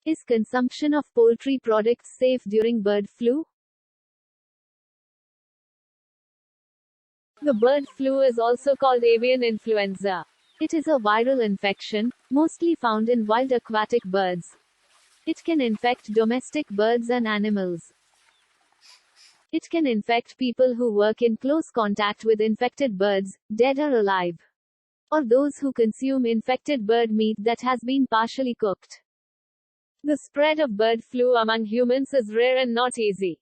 Is consumption of poultry products safe during bird flu? The bird flu is also called avian influenza. It is a viral infection, mostly found in wild aquatic birds. It can infect domestic birds and animals. It can infect people who work in close contact with infected birds, dead or alive, or those who consume infected bird meat that has been partially cooked. The spread of bird flu among humans is rare and not easy.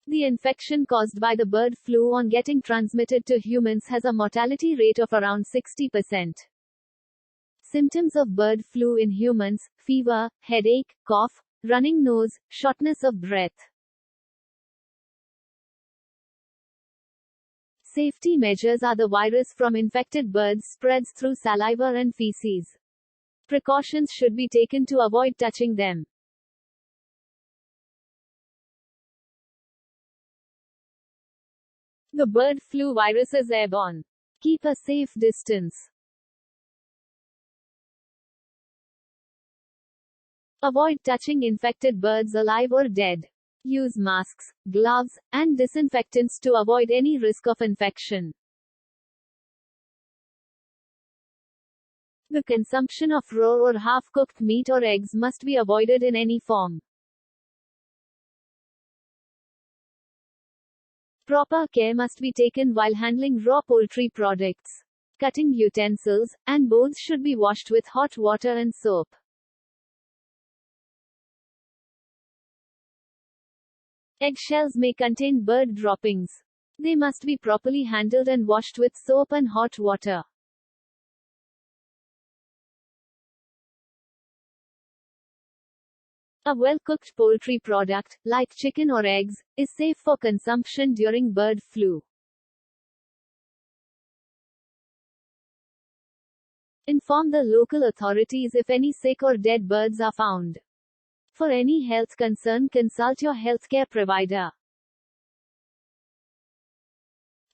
The infection caused by the bird flu on getting transmitted to humans has a mortality rate of around 60%. Symptoms of bird flu in humans: fever, headache, cough, running nose, shortness of breath. Safety measures are the virus from infected birds spreads through saliva and feces. Precautions should be taken to avoid touching them. The bird flu virus is airborne. Keep a safe distance. Avoid touching infected birds alive or dead. Use masks, gloves, and disinfectants to avoid any risk of infection. The consumption of raw or half-cooked meat or eggs must be avoided in any form. Proper care must be taken while handling raw poultry products. Cutting utensils and bowls should be washed with hot water and soap. Eggshells may contain bird droppings. They must be properly handled and washed with soap and hot water. A well-cooked poultry product, like chicken or eggs, is safe for consumption during bird flu. Inform the local authorities if any sick or dead birds are found. For any health concern, consult your healthcare provider.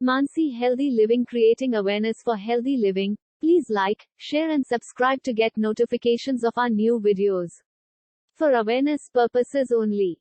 Mansi Healthy Living, creating awareness for healthy living. Please like, share and subscribe to get notifications of our new videos. For awareness purposes only.